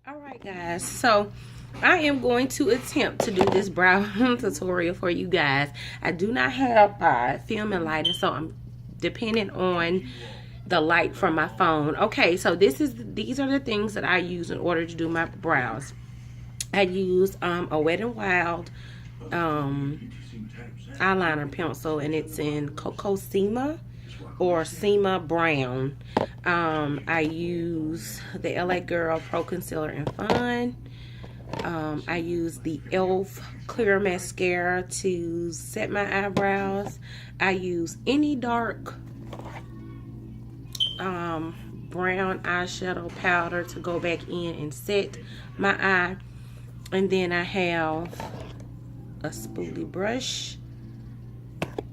All right, guys, so I am going to attempt to do this brow tutorial for you guys. I do not have film and lighting, so I'm dependent on the light from my phone. Okay, so these are the things that I use in order to do my brows. I use a Wet n Wild eyeliner pencil, and it's in Cocoa Sema or Sema Brown. I use the LA Girl Pro Concealer in Fun. I use the e.l.f. Clear Mascara to set my eyebrows. I use any dark brown eyeshadow powder to go back in and set my eye. And then I have a spoolie brush,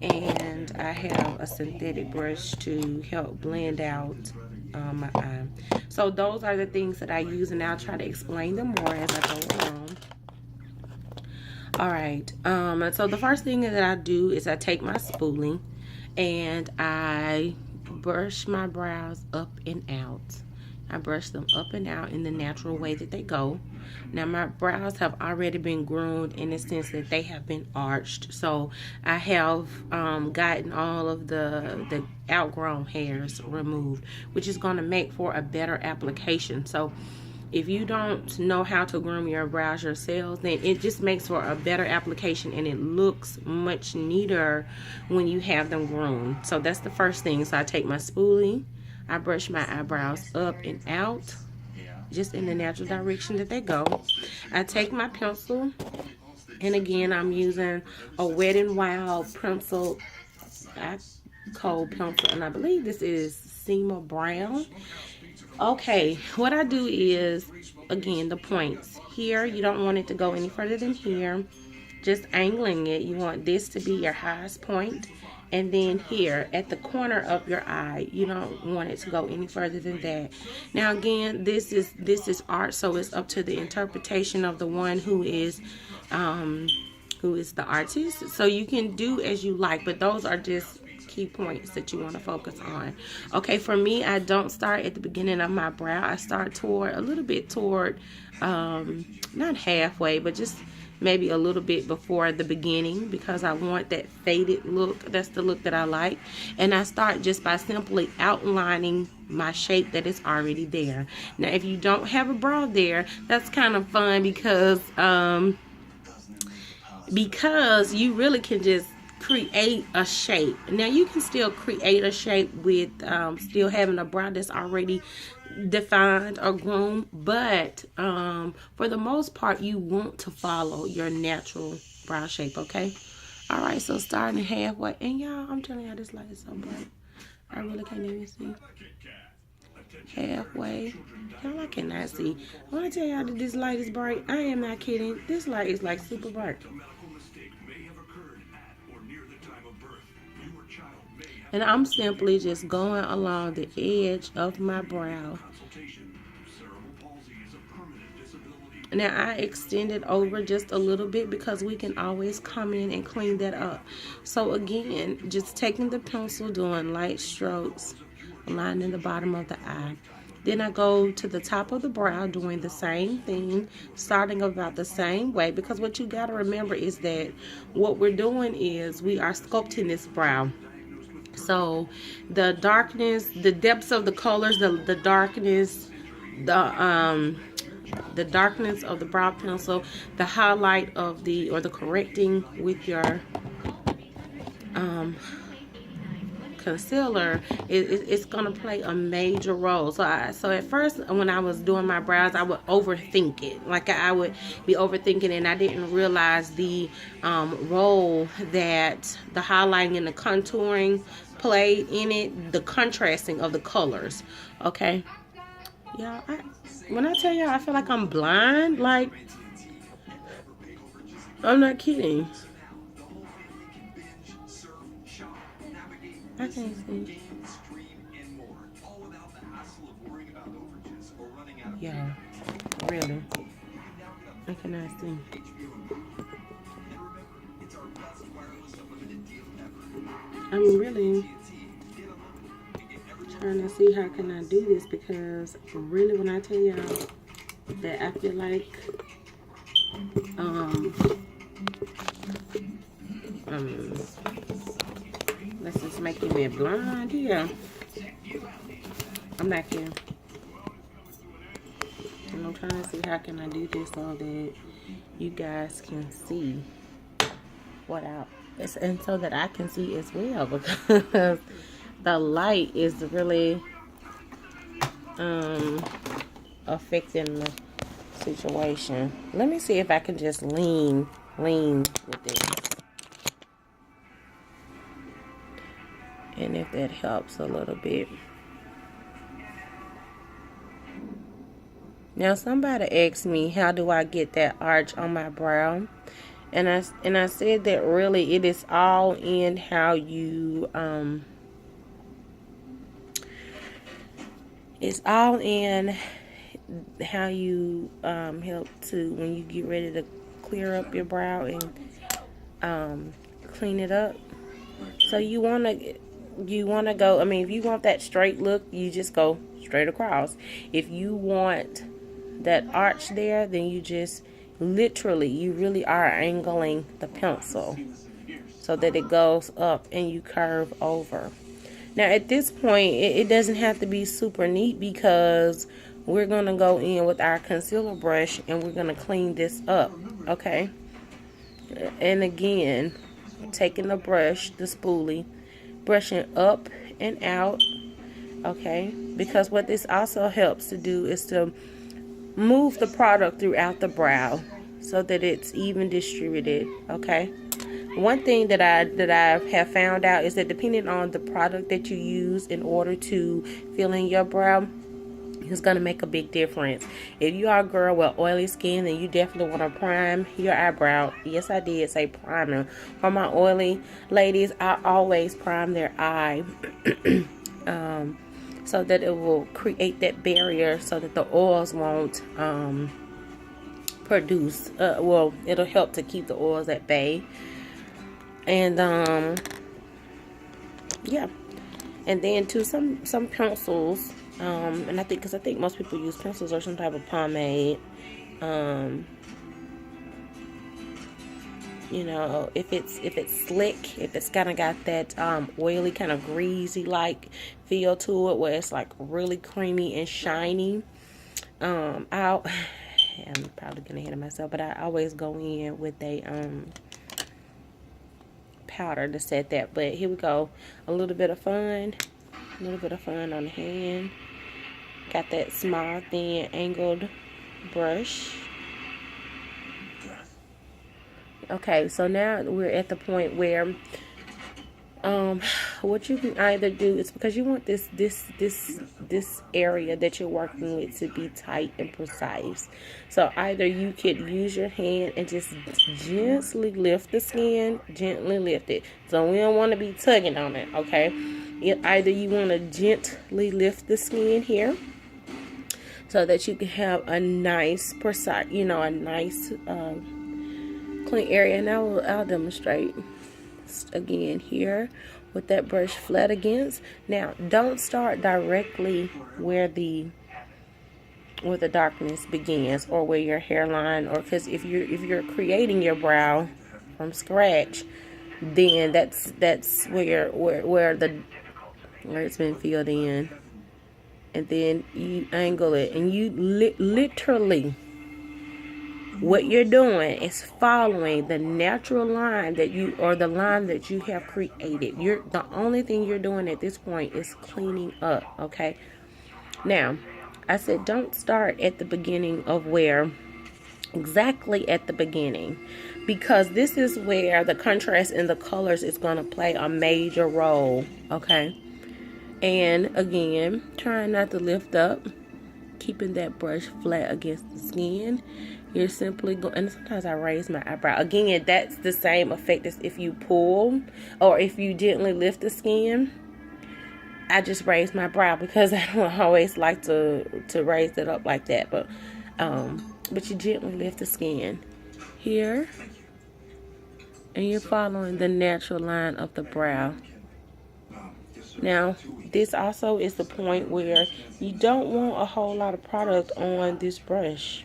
and I have a synthetic brush to help blend out my eye. So those are the things that I use, and I'll try to explain them more as I go along. All right, so the first thing that I do is I take my spoolie and I brush my brows up and out. I brush them up and out in the natural way that they go. Now my brows have already been groomed in the sense that they have been arched. So I have gotten all of the outgrown hairs removed, which is going to make for a better application. So if you don't know how to groom your brows yourselves, then it just makes for a better application, and it looks much neater when you have them groomed. So that's the first thing. So I take my spoolie, I brush my eyebrows up and out, just in the natural direction that they go. I take my pencil, and again, I'm using a Wet n Wild pencil, cold pencil, and I believe this is Sema Brown. Okay, what I do is, again, the points. Here, you don't want it to go any further than here. Just angling it, you want this to be your highest point. And then here, at the corner of your eye, you don't want it to go any further than that. Now, again, this is art, so it's up to the interpretation of the one who is the artist. So you can do as you like, but those are just key points that you want to focus on. Okay, for me, I don't start at the beginning of my brow. I start a little bit toward, not halfway, but just maybe a little bit before the beginning, because I want that faded look. That's the look that I like. And I start just by simply outlining my shape that is already there. Now, if you don't have a brow there, that's kind of fun because you really can just create a shape. Now, you can still create a shape with still having a brow that's already defined or groomed, but for the most part, you want to follow your natural brow shape. Okay, all right, so starting halfway, and y'all, I'm telling y'all, this light is so bright, I really can't even see. Halfway, y'all, I cannot see. When I tell y'all that this light is bright, I am not kidding. This light is like super bright. And I'm simply just going along the edge of my brow. Now, I extend it over just a little bit because we can always come in and clean that up. So again, just taking the pencil, doing light strokes, lining the bottom of the eye. Then I go to the top of the brow, doing the same thing, starting about the same way, because what you got to remember is that what we're doing is we are sculpting this brow. So the darkness, the depths of the colors, the darkness, the darkness of the brow pencil, the highlight of the correcting with your concealer, it's gonna play a major role. So at first, when I was doing my brows, I would overthink it. Like I would be overthinking, and I didn't realize the role that the highlighting and the contouring played in it, the contrasting of the colors. Okay, yeah. When I tell y'all, I feel like I'm blind. Like, I'm not kidding. I can't see. Yeah, really. I cannot see. I'm really trying to see how can I do this, because really, when I tell y'all that I I feel like this is making me blind here. I'm back here. And I'm trying to see how can I do this so that you guys can see what and so that I can see as well, because the light is really affecting the situation. Let me see if I can just lean with this, and if that helps a little bit. Now, somebody asked me, how do I get that arch on my brow? And I said that really it is all in how you it's all in how you help to, when you get ready to clear up your brow and clean it up. So you want to go, I mean, if you want that straight look, you just go straight across. If you want that arch there, then you just literally, you really are angling the pencil so that it goes up and you curve over. Now at this point, it doesn't have to be super neat, because we're going to go in with our concealer brush and we're going to clean this up, okay? And again, taking the brush, the spoolie, brushing up and out, okay? Because what this also helps to do is to move the product throughout the brow so that it's even distributed, okay? One thing that I have found out is that depending on the product that you use in order to fill in your brow, it's going to make a big difference. If you are a girl with oily skin, then you definitely want to prime your eyebrow. Yes, I did say primer. For my oily ladies, I always prime their eye so that it will create that barrier so that the oils won't produce. Well, it'll help to keep the oils at bay. And yeah, and then too, some pencils, and I think most people use pencils or some type of pomade. You know, if it's slick, if it's kind of got that oily, kind of greasy like feel to it, where it's like really creamy and shiny, I'm probably getting ahead of myself, but I always go in with a powder to set that. But here we go, a little bit of fun on the hand. Got that small, thin, angled brush. Okay, so now we're at the point where what you can either do is, because you want this area that you're working with to be tight and precise. So either you could use your hand and just gently lift the skin, gently lift it. So we don't want to be tugging on it, okay? Either you want to gently lift the skin here so that you can have a nice precise, you know, a nice clean area. And I'll demonstrate again here with that brush flat against. Now don't start directly where the darkness begins, or where your hairline, or because if you're creating your brow from scratch, then that's where it's been filled in, and then you angle it, and you literally, what you're doing is following the natural line that you, or the line that you have created. The only thing you're doing at this point is cleaning up, okay? Now, I said don't start at the beginning of where, exactly at the beginning, because this is where the contrast in the colors is going to play a major role, okay? And again, trying not to lift up, keeping that brush flat against the skin. You're simply going, and sometimes I raise my eyebrow. Again, that's the same effect as if you pull, or if you gently lift the skin. I just raise my brow because I don't always like to raise it up like that. But you gently lift the skin here, and you're following the natural line of the brow. Now, this also is the point where you don't want a whole lot of product on this brush.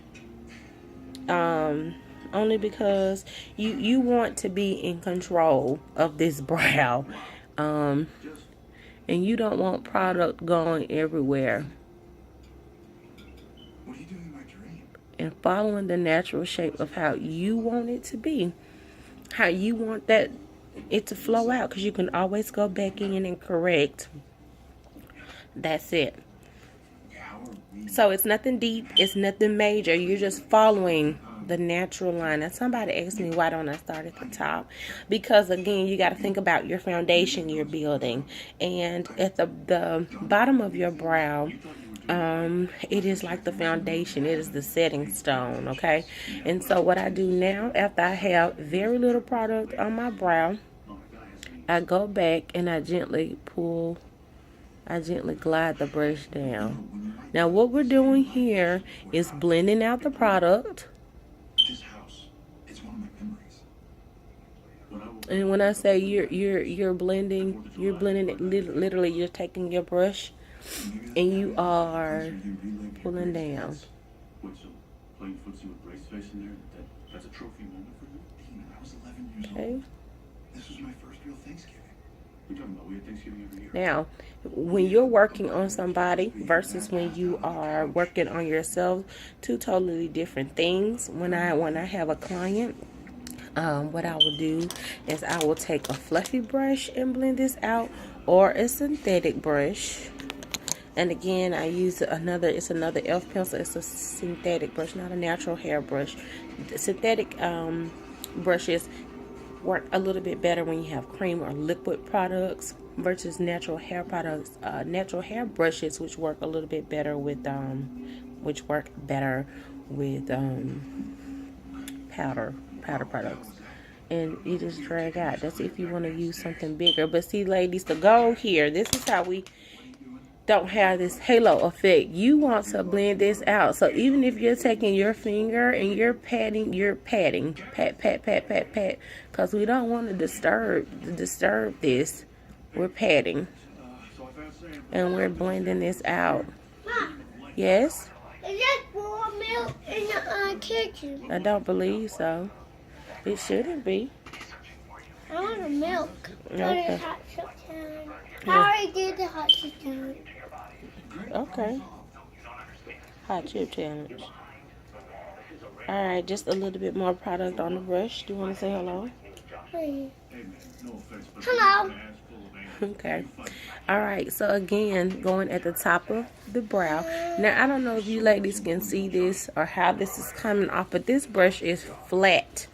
Only because you want to be in control of this brow. And you don't want product going everywhere. What are you doing in my dream? And following the natural shape of how you want it to be. How you want it to flow out. Because you can always go back in and correct. That's it. So it's nothing deep. It's nothing major. You're just following the natural line. And somebody asked me, why don't I start at the top? Because again, you got to think about your foundation you're building. And at the bottom of your brow, it is like the foundation. It is the setting stone, okay? And so what I do now, after I have very little product on my brow, I go back and I gently glide the brush down. Now what we're doing here is blending out the product. This house, it's one of my memories. And when I say you're blending it literally, you're taking your brush and you are pulling down. Wait, so playing footsie with Ray's face in there, that's a trophy moment for you? Dean, I was 11 years old. This was my first real Thanksgiving. We're talking about we had Thanksgiving every year. Now, when you're working on somebody versus when you are working on yourself, two totally different things. When I have a client, what I will do is I will take a fluffy brush and blend this out, or a synthetic brush. And again, I use it's another elf pencil. It's a synthetic brush, not a natural hair brush. The synthetic brushes work a little bit better when you have cream or liquid products versus natural hair products. Natural hair brushes, which work a little bit better with powder products. And you just drag out. That's if you want to use something bigger. But see, ladies, the goal here, this is how we don't have this halo effect. You want to blend this out. So even if you're taking your finger and you're patting, pat, because we don't want to disturb this. We're patting and we're blending this out. Mom, Yes? is that raw milk in the kitchen? I don't believe so. It shouldn't be. I want the milk. Okay. For the hot chip time. I already did the hot chip time. Okay. Hot chip challenge. Alright, just a little bit more product on the brush. Do you want to say hello? Hey. Hello. Okay. Alright, so again, going at the top of the brow. Now, I don't know if you ladies can see this or how this is coming off, but this brush is flat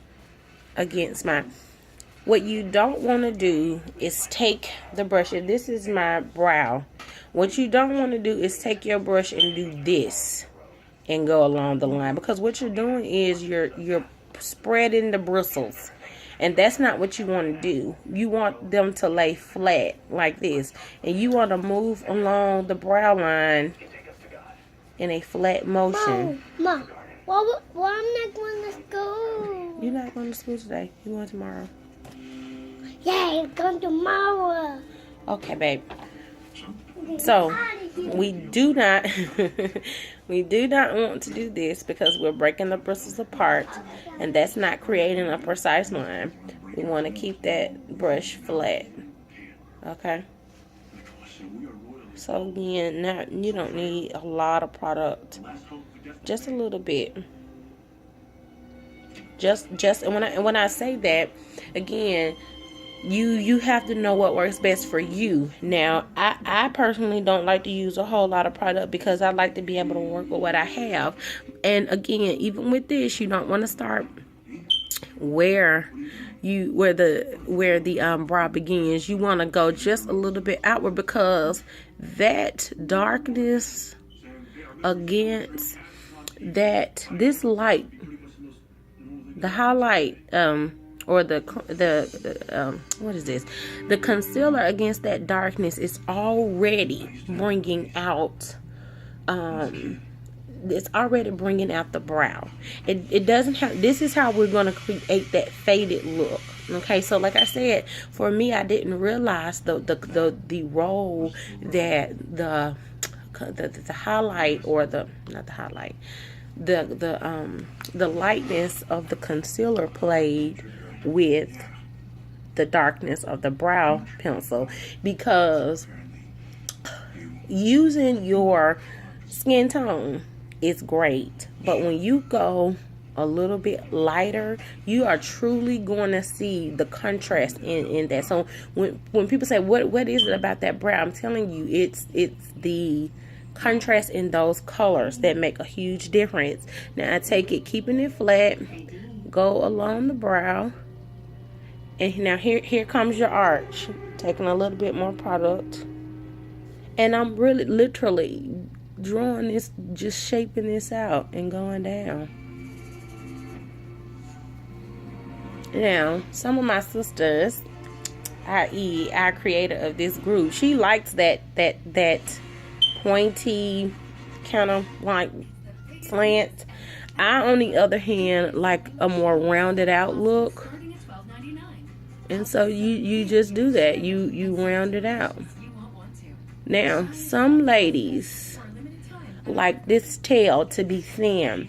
against mine. What you don't want to do is take the brush. If this is my brow, what you don't want to do is take your brush and do this and go along the line, because what you're doing is you're spreading the bristles, and that's not what you want to do. You want them to lay flat like this, and you want to move along the brow line in a flat motion. Mom, why am not going to school? You're not going to school today. You're going tomorrow. Yeah, I'm going tomorrow. Okay, babe. So we do not want to do this because we're breaking the bristles apart, and that's not creating a precise line. We want to keep that brush flat. Okay. So again, you don't need a lot of product. Just a little bit. Just and when I say that, again, you have to know what works best for you. Now, I personally don't like to use a whole lot of product because I like to be able to work with what I have. And again, even with this, you don't want to start where the brow begins. You want to go just a little bit outward, because that darkness against this light, the highlight, or the what is this? The concealer against that darkness is already bringing out, it's already bringing out the brow. It doesn't have, this is how we're going to create that faded look. Okay, so like I said, for me, I didn't realize the role that the highlight, or not the highlight, the lightness of the concealer played with the darkness of the brow pencil, because using your skin tone is great, but when you go a little bit lighter, you are truly going to see the contrast in that. So when people say what is it about that brow, I'm telling you, it's the contrast in those colors that make a huge difference. Now I take it, keeping it flat, go along the brow, and now here comes your arch. Taking a little bit more product, and I'm really literally drawing this, just shaping this out and going down. Now, some of my sisters, i.e. our creator of this group, she likes that pointy kind of like slant. I, on the other hand, like a more rounded out look. And so you just do that. You round it out. Now, some ladies like this tail to be thin,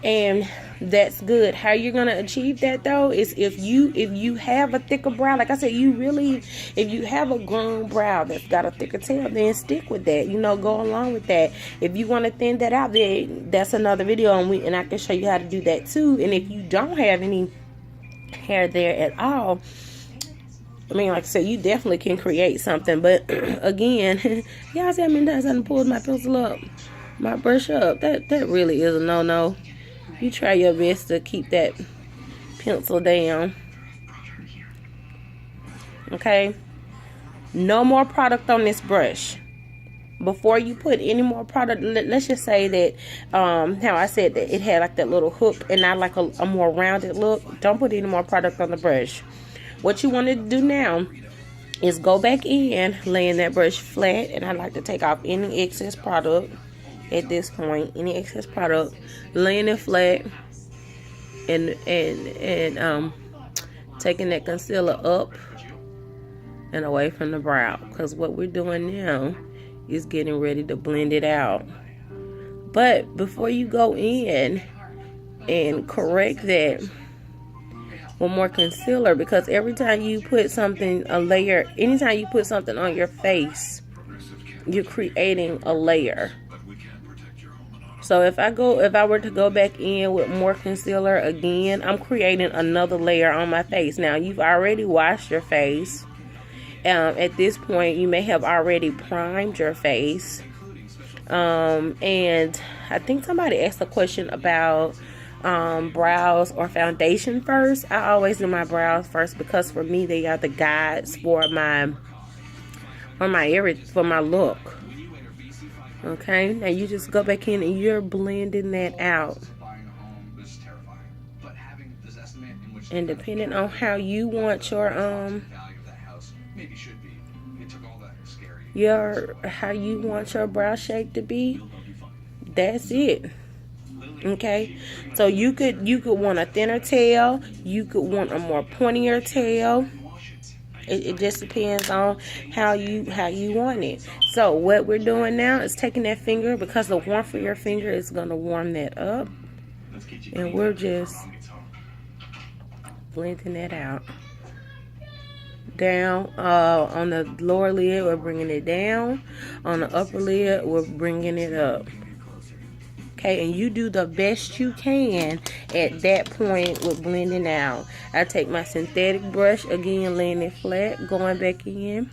and that's good. How you're gonna achieve that though is if you have a thicker brow. Like I said, if you have a grown brow that's got a thicker tail, then stick with that. Go along with that. If you want to thin that out, then that's another video, and I can show you how to do that too. And if you don't have any hair there at all, I mean, like I said, you definitely can create something. But again, y'all see how many times I pulled my pencil up, my brush up. That really is a no-no. You try your best to keep that pencil down. Okay? No more product on this brush. Before you put any more product, let's just say that, how I said that it had like that little hook and not like a more rounded look. Don't put any more product on the brush. What you want to do now is go back in, laying that brush flat, and I like to take off any excess product at this point. Any excess product, laying it flat, and taking that concealer up and away from the brow, because what we're doing now is getting ready to blend it out. But before you go in and correct that with more concealer, because every time you put something, anytime you put something on your face, you're creating a layer. So if I were to go back in with more concealer again, I'm creating another layer on my face. Now, you've already washed your face. At this point, you may have already primed your face. And I think somebody asked a question about brows or foundation first. I always do my brows first, because for me, they are the guides for my look. Okay, now you just go back in and you're blending that out. And depending on how you want your brow shape to be, that's it. Okay, so you could want a thinner tail, you could want a more pointier tail. It just depends on how you want it. So what we're doing now is taking that finger, because the warmth of your finger is going to warm that up, and we're just blending that out. Down on the lower lid, we're bringing it down. On the upper lid, we're bringing it up. Okay, and you do the best you can at that point with blending out. I take my synthetic brush, again laying it flat, going back in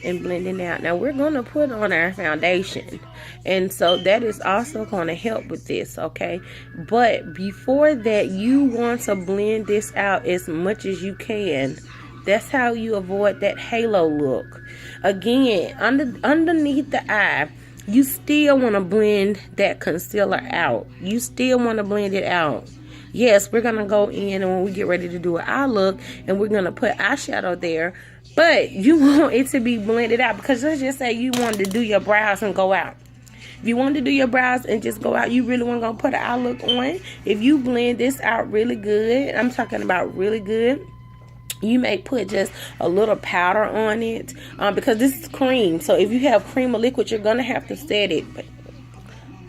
and blending out. Now we're going to put on our foundation, and so that is also going to help with this, okay? But before that, you want to blend this out as much as you can. That's how you avoid that halo look. Again, underneath the eye, you still want to blend that concealer out. You still want to blend it out. Yes, we're going to go in, and when we get ready to do an eye look, and we're going to put eyeshadow there, but you want it to be blended out, because let's just say you wanted to do your brows and go out. If you wanted to do your brows and just go out, you really want to put an eye look on. If you blend this out really good, I'm talking about really good, you may put just a little powder on it, because this is cream. So if you have cream or liquid, you're going to have to set it.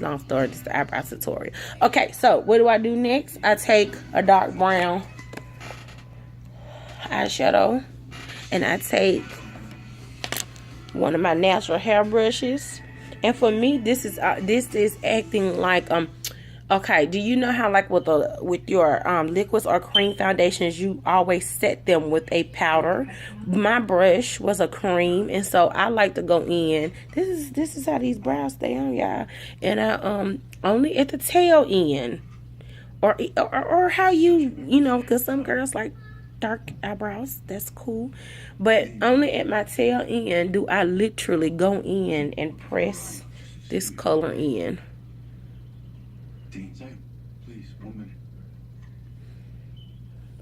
long story, this is the eyebrow tutorial. Okay, so what do I do next? I take a dark brown eyeshadow, and I take one of my natural hair brushes. And for me, this is acting like okay, do you know how like with your liquids or cream foundations, you always set them with a powder? My brush was a cream, and so I like to go in. This is how these brows stay on, y'all. And I only at the tail end, or how you know, because some girls like dark eyebrows. That's cool, but only at my tail end do I literally go in and press this color in. Dean, Sam, please, 1 minute.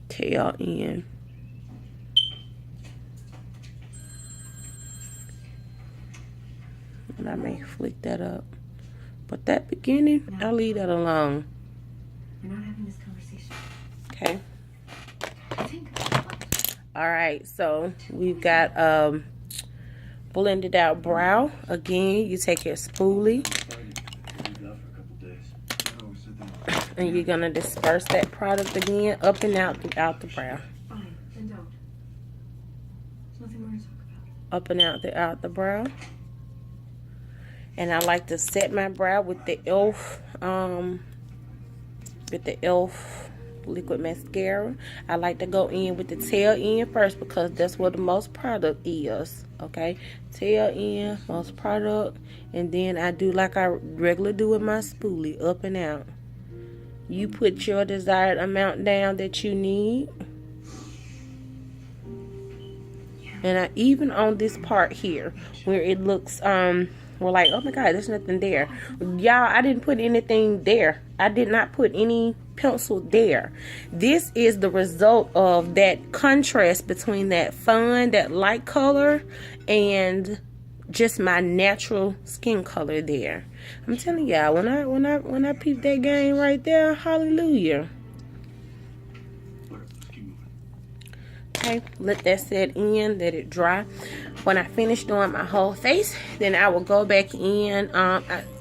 Tail end. And I may flick that up, but that beginning, I'll leave that alone. We're not having this conversation. Okay. Think about it. All right, so we've got blended out brow. Again, you take your spoolie and you're gonna disperse that product again up and out throughout the brow. Fine, then don't. There's nothing more to talk about. Up and out throughout the brow. And I like to set my brow with the e.l.f. liquid mascara. I like to go in with the tail end first because that's where the most product is. Okay, tail end, most product, and then I do like I regularly do with my spoolie, up and out. You put your desired amount down that you need. And even on this part here where it looks we're like, oh my god, there's nothing there, y'all, I didn't put anything there. I did not put any pencil there. This is the result of that contrast between that light color and just my natural skin color there. I'm telling y'all, when I peep that game right there, hallelujah. Okay, let that set in, let it dry. When I finish doing my whole face, then I will go back in.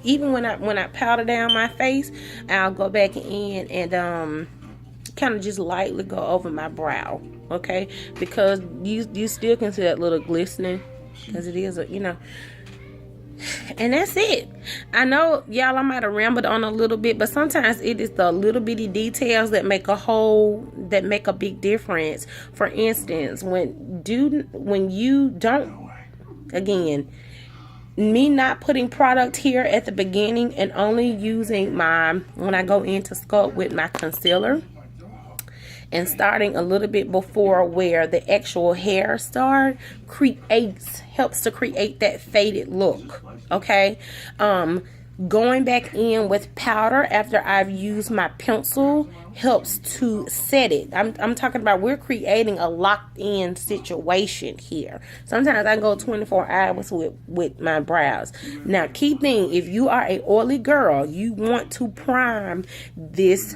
Even when I powder down my face, I'll go back in and kind of just lightly go over my brow. Okay, because you still can see that little glistening, because it is and that's it. I know, y'all, I might have rambled on a little bit, but sometimes it is the little bitty details that make a big difference. For instance, when you don't, again, me not putting product here at the beginning and only using when I go in to sculpt with my concealer, and starting a little bit before where the actual hair start, helps to create that faded look. Okay, going back in with powder after I've used my pencil helps to set it. I'm talking about, we're creating a locked in situation here. Sometimes I go 24 hours with my brows. Now, key thing, if you are a oily girl, you want to prime this.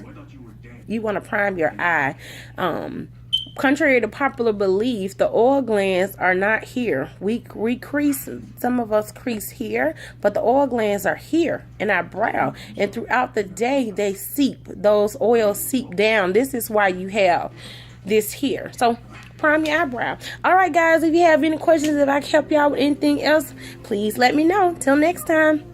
You want to prime your eye. Contrary to popular belief, the oil glands are not here. We crease, some of us crease here, but the oil glands are here in our brow. And throughout the day, they seep. Those oils seep down. This is why you have this here. So prime your eyebrow. All right, guys, if you have any questions, if I can help y'all with anything else, please let me know. Till next time.